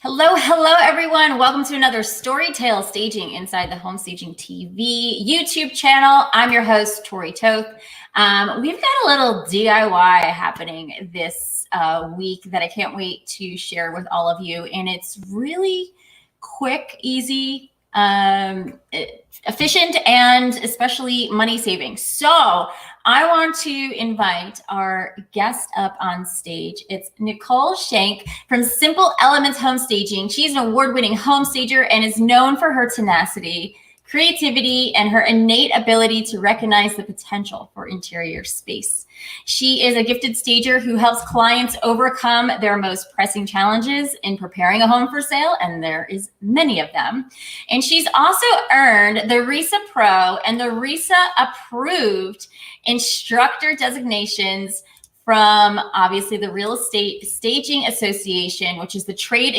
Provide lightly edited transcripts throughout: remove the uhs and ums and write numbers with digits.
Hello, everyone. Welcome to another Storytale Staging inside the Home Staging TV YouTube channel. I'm your host, Tori Toth. We've got a little DIY happening this week that I can't wait to share with all of you. And it's really quick, easy, efficient, and especially money saving. So I want to invite our guest up on stage. It's Nicole Schenk from Simple Elements Home Staging. She's an award-winning home stager and is known for her tenacity, creativity, and her innate ability to recognize the potential for interior space. She is a gifted stager who helps clients overcome their most pressing challenges in preparing a home for sale, and there is many of them. And she's also earned the RESA Pro and the RESA Approved instructor designations from obviously the Real Estate Staging Association, which is the trade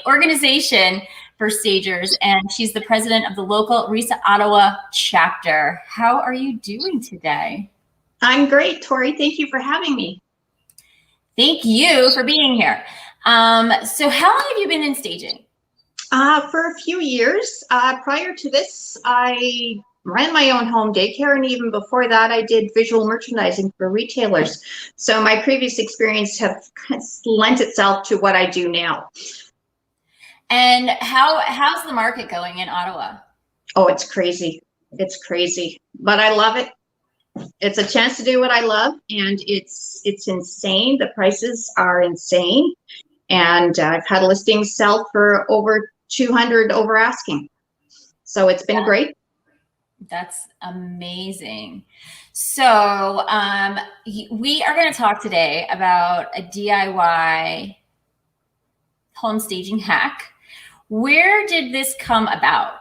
organization for stagers, and she's the president of the local RESA Ottawa chapter. How are you doing today? I'm great, Tori. Thank you for having me. Thank you for being here. So how long have you been in staging? For a few years. Prior to this, I ran my own home daycare, and even before that, I did visual merchandising for retailers. So my previous experience have lent itself to what I do now. And how's the market going in Ottawa? Oh, it's crazy. It's crazy, but I love it. It's a chance to do what I love, and it's insane. The prices are insane, and I've had listings sell for over 200 over asking. So it's been great. That's amazing. So we are going to talk today about a DIY home staging hack. Where did this come about?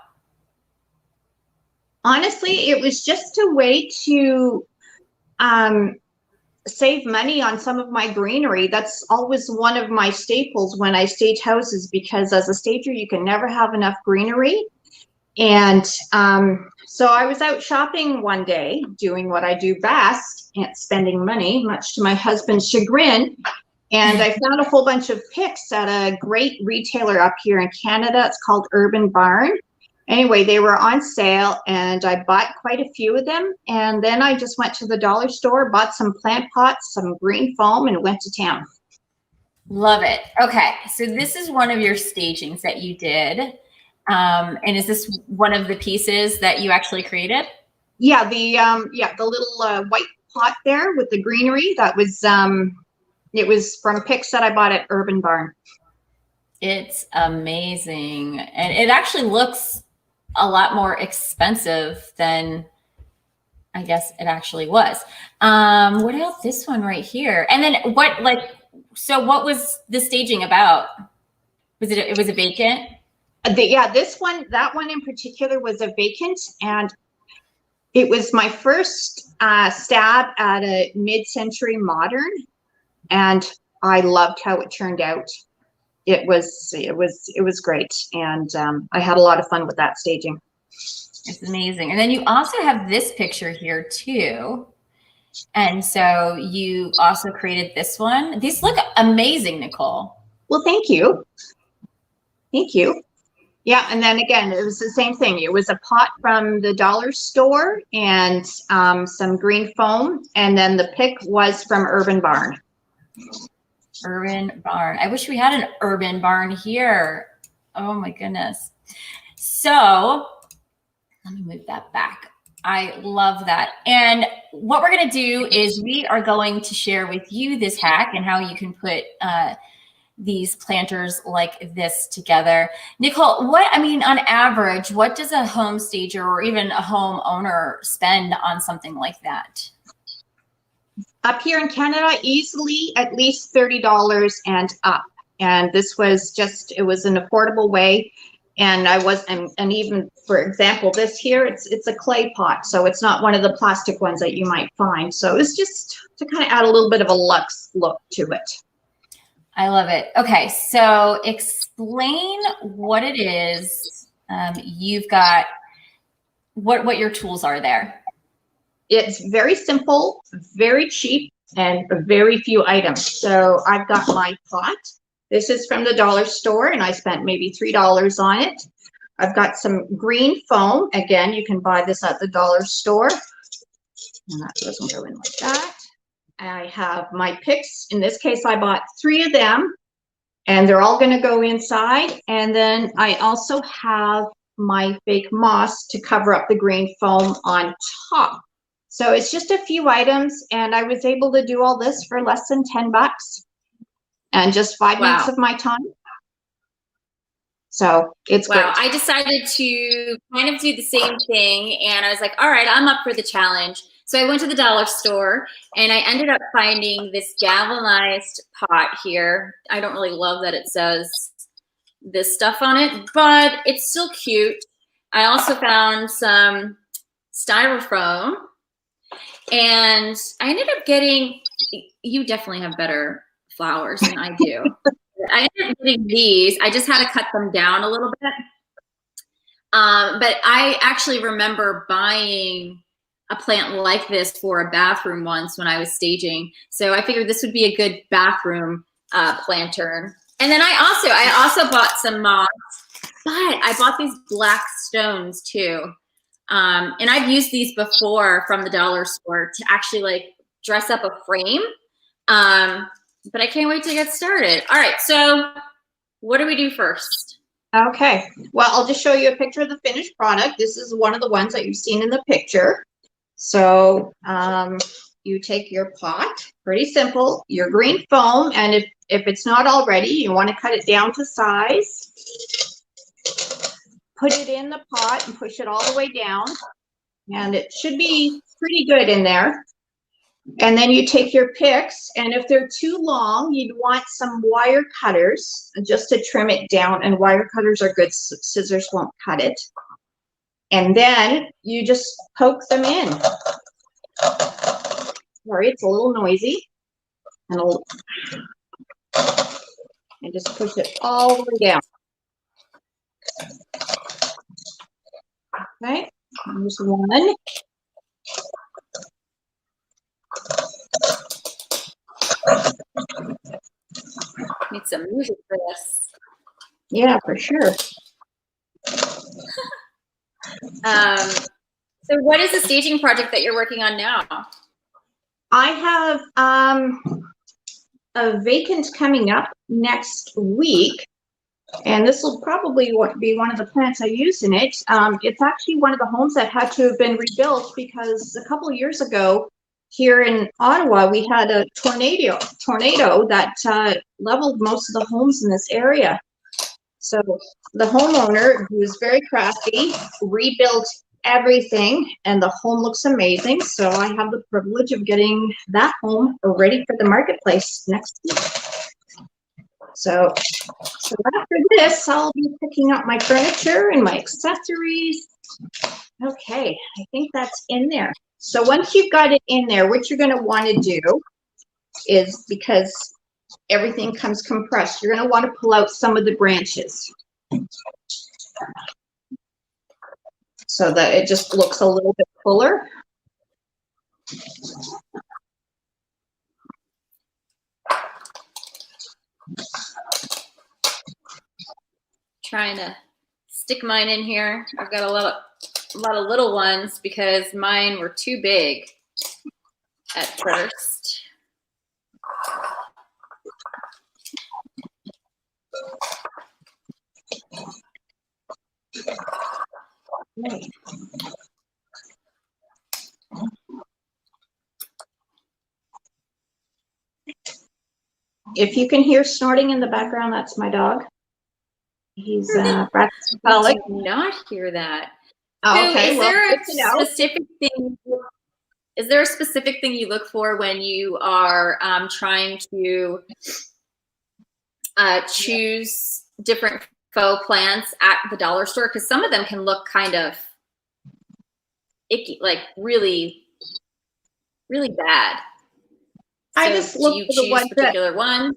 Honestly, it was just a way to save money on some of my greenery. That's always one of my staples when I stage houses, because as a stager, you can never have enough greenery. And so I was out shopping one day, doing what I do best, and spending money, much to my husband's chagrin. And I found a whole bunch of picks at a great retailer up here in Canada. It's called Urban Barn. Anyway, they were on sale, and I bought quite a few of them. And then I just went to the dollar store, bought some plant pots, some green foam, and went to town. Love it. Okay, so this is one of your stagings that you did. And is this one of the pieces that you actually created? Yeah, the little white pot there with the greenery, that was it was from picks that I bought at Urban Barn. It's amazing. And it actually looks a lot more expensive than I guess it actually was. What else? This one right here. And then what was the staging about? It was a vacant? That one in particular was a vacant, and it was my first stab at a mid-century modern, and I loved how it turned out. It was great, and I had a lot of fun with that staging. It's amazing. And then you also have this picture here too. And so you also created this one. These look amazing, Nicole. Well, thank you. Thank you. Yeah, and then again, it was the same thing. It was a pot from the dollar store and some green foam, and then the pick was from Urban Barn. Urban Barn. I wish we had an Urban Barn here. Oh my goodness. So let me move that back. I love that. And what we're going to do is we are going to share with you this hack and how you can put these planters like this together. Nicole, on average, what does a home stager or even a homeowner spend on something like that? Up here in Canada, easily at least $30 and up. And this was it was an affordable way. And and even, for example, this here, it's a clay pot. So it's not one of the plastic ones that you might find. So it's just to kind of add a little bit of a luxe look to it. I love it. Okay, so explain what it is. You've got what your tools are there. It's very simple, very cheap, and very few items. So I've got my pot. This is from the dollar store, and I spent maybe $3 on it. I've got some green foam. Again, you can buy this at the dollar store. And that doesn't go in like that. I have my picks. In this case, I bought 3 of them, and they're all going to go inside. And then I also have my fake moss to cover up the green foam on top. So it's just a few items, and I was able to do all this for less than 10 bucks and just 5 minutes of my time. So it's great. I decided to kind of do the same thing, and I was like, all right, I'm up for the challenge. So I went to the dollar store, and I ended up finding this galvanized pot here. I don't really love that it says this stuff on it, but it's still cute. I also found some styrofoam, and I ended up getting, you definitely have better flowers than I do. I ended up getting these. I just had to cut them down a little bit. But I actually remember buying a plant like this for a bathroom once when I was staging. So I figured this would be a good bathroom planter. And then I also bought some moss, but I bought these black stones too. And I've used these before from the dollar store to actually like dress up a frame. But I can't wait to get started. All right, so what do we do first? Okay, well, I'll just show you a picture of the finished product. This is one of the ones that you've seen in the picture. So you take your pot, pretty simple, your green foam, and if it's not already, you want to cut it down to size. Put it in the pot and push it all the way down, and it should be pretty good in there. And then you take your picks, and if they're too long, you'd want some wire cutters just to trim it down, and wire cutters are good, scissors won't cut it. And then you just poke them in. Sorry, it's a little noisy. And just push it all the way down. Okay, here's one. Need some music for this. Yeah, for sure. So what is the staging project that you're working on now? I have a vacant coming up next week, and this will probably be one of the plants I use in it. It's actually one of the homes that had to have been rebuilt because a couple of years ago here in Ottawa, we had a tornado that leveled most of the homes in this area. So the homeowner, who was very crafty, rebuilt everything, and the home looks amazing. So I have the privilege of getting that home ready for the marketplace next week. So after this, I'll be picking up my furniture and my accessories. Okay, I think that's in there. So once you've got it in there, what you're going to want to do is, because everything comes compressed, you're going to want to pull out some of the branches so that it just looks a little bit fuller. Trying to stick mine in here. I've got a lot of little ones because mine were too big at first. If you can hear snorting in the background, that's my dog. He's practicing public. I did not hear that. Oh, okay. So is there a specific thing you look for when you are trying to choose different faux plants at the dollar store? Because some of them can look kind of icky, like really, really bad. So I just look for the ones particular one.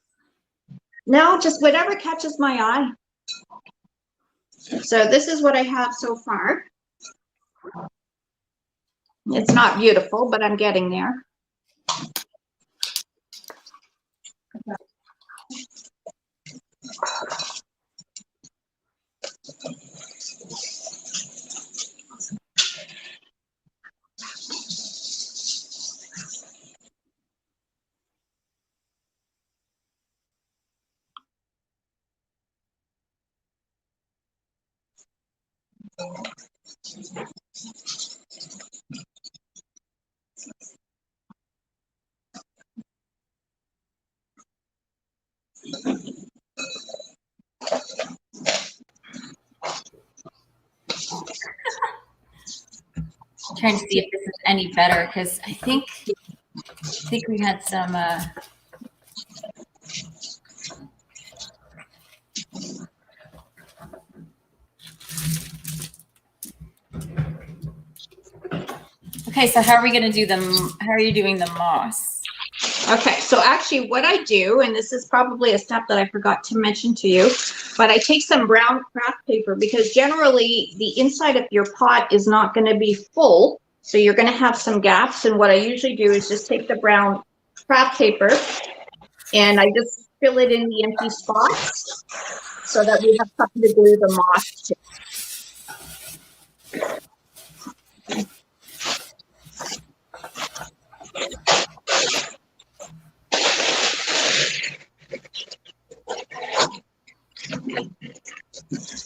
No, just whatever catches my eye. So this is what I have so far. It's not beautiful, but I'm getting there. Trying to see if this is any better, because I think we had some okay, so how are we going to do them? How are you doing the moss? Okay, so actually what I do, and this is probably a step that I forgot to mention to you, but I take some brown craft paper, because generally the inside of your pot is not going to be full. So you're going to have some gaps. And what I usually do is just take the brown craft paper and I just fill it in the empty spots so that we have something to glue the moss to.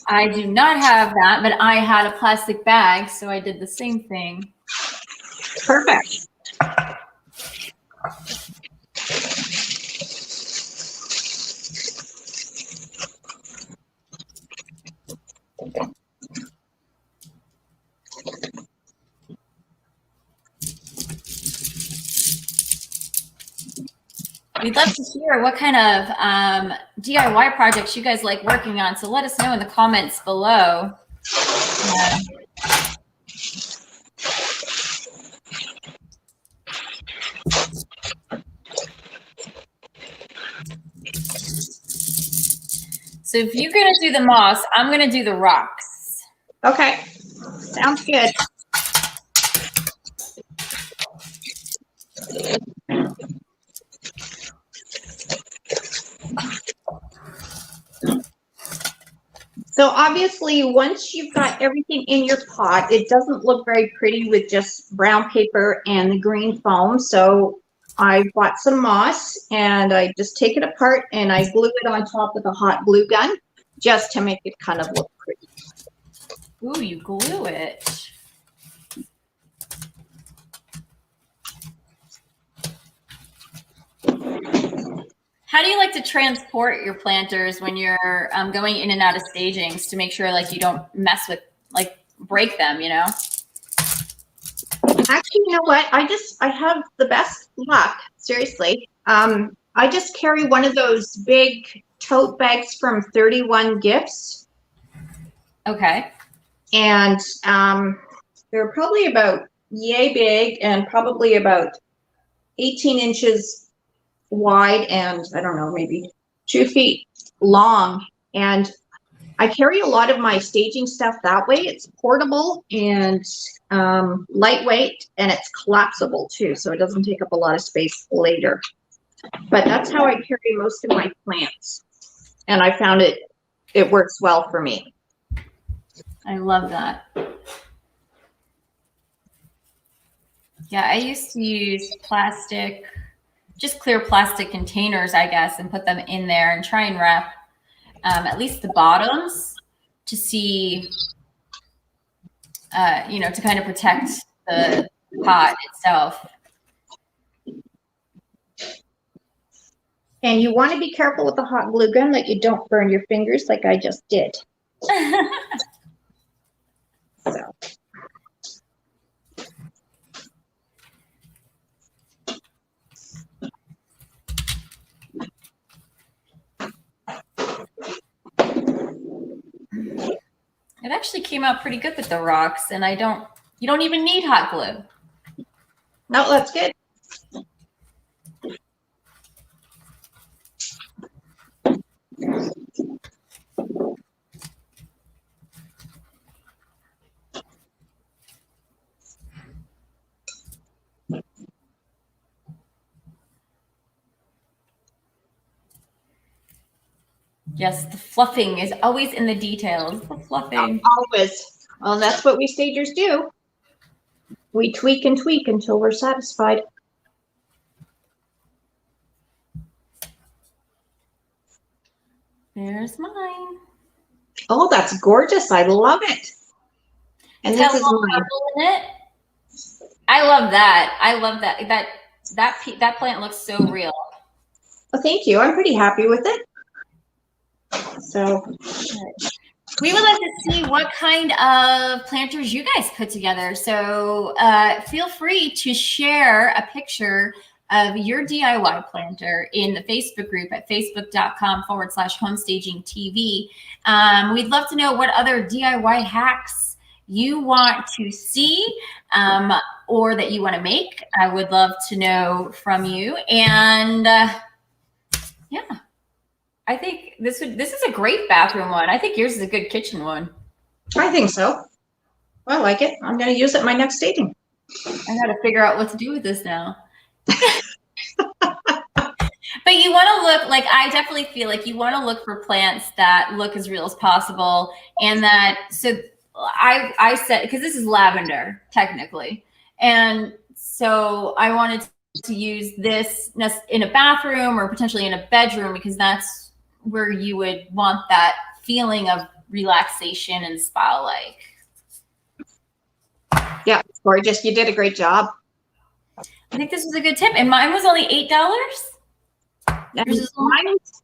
I do not have that, but I had a plastic bag, so I did the same thing. Perfect. We'd love to hear what kind of DIY projects you guys like working on. So let us know in the comments below. So if you're going to do the moss, I'm going to do the rocks. Okay, sounds good. So obviously, once you've got everything in your pot, it doesn't look very pretty with just brown paper and the green foam. So I bought some moss and I just take it apart and I glue it on top with a hot glue gun just to make it kind of look pretty. Ooh, you glue it. How do you like to transport your planters when you're going in and out of stagings to make sure like you don't mess with, like break them, you know? Actually, you know what? I have the best luck, seriously. I just carry one of those big tote bags from 31 Gifts. Okay. And they're probably about yay big and probably about 18 inches wide and I don't know, maybe 2 feet long. And I carry a lot of my staging stuff that way. It's portable and lightweight, and it's collapsible too, so it doesn't take up a lot of space later. But that's how I carry most of my plants, and I found it works well for me. I love that. Yeah, I used to use plastic, just clear plastic containers, I guess, and put them in there and try and wrap at least the bottoms to see, you know, to kind of protect the pot itself. And you want to be careful with the hot glue gun that you don't burn your fingers like I just did. So. It actually came out pretty good with the rocks, and you don't even need hot glue. No, that's good. Yes, the fluffing is always in the details. The fluffing. Always. Well, that's what we stagers do. We tweak and tweak until we're satisfied. There's mine. Oh, that's gorgeous. I love it. And It's got this a is little mine. purple in it. I love that. I love that. That plant looks so real. Well, thank you. I'm pretty happy with it. So we would like to see what kind of planters you guys put together. So feel free to share a picture of your DIY planter in the Facebook group at facebook.com/homestagingtv. We'd love to know what other DIY hacks you want to see or that you want to make. I would love to know from you. And yeah. I think this is a great bathroom one. I think yours is a good kitchen one. I think so. I like it. I'm going to use it in my next staging. I got to figure out what to do with this now. But you want to look like, I definitely feel like you want to look for plants that look as real as possible. And that, so I said, because this is lavender technically. And so I wanted to use this in a bathroom or potentially in a bedroom, because that's where you would want that feeling of relaxation and spa-like. Yeah, gorgeous. You did a great job. I think this was a good tip. And mine was only $8. Mine's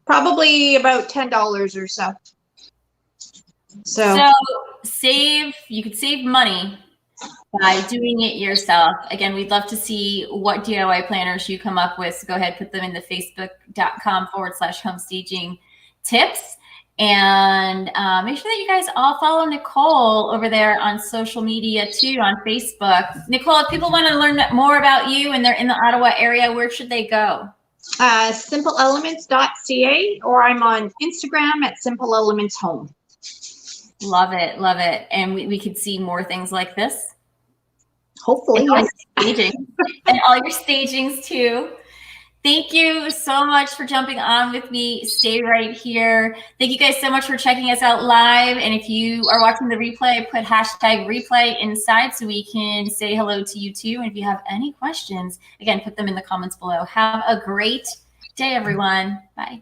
probably about $10 or so. So you could save money by doing it yourself. Again, we'd love to see what DIY planners you come up with. So go ahead, put them in the facebook.com/homestaging tips. And make sure that you guys all follow Nicole over there on social media too, on Facebook. Nicole, if people want to learn more about you and they're in the Ottawa area, where should they go? simpleelements.ca, or I'm on Instagram at simpleelementshome. Love it. Love it. And we could see more things like this. Hopefully. And all your stagings too. Thank you so much for jumping on with me. Stay right here. Thank you guys so much for checking us out live. And if you are watching the replay, put #replay inside so we can say hello to you too. And if you have any questions, again, put them in the comments below. Have a great day, everyone. Bye.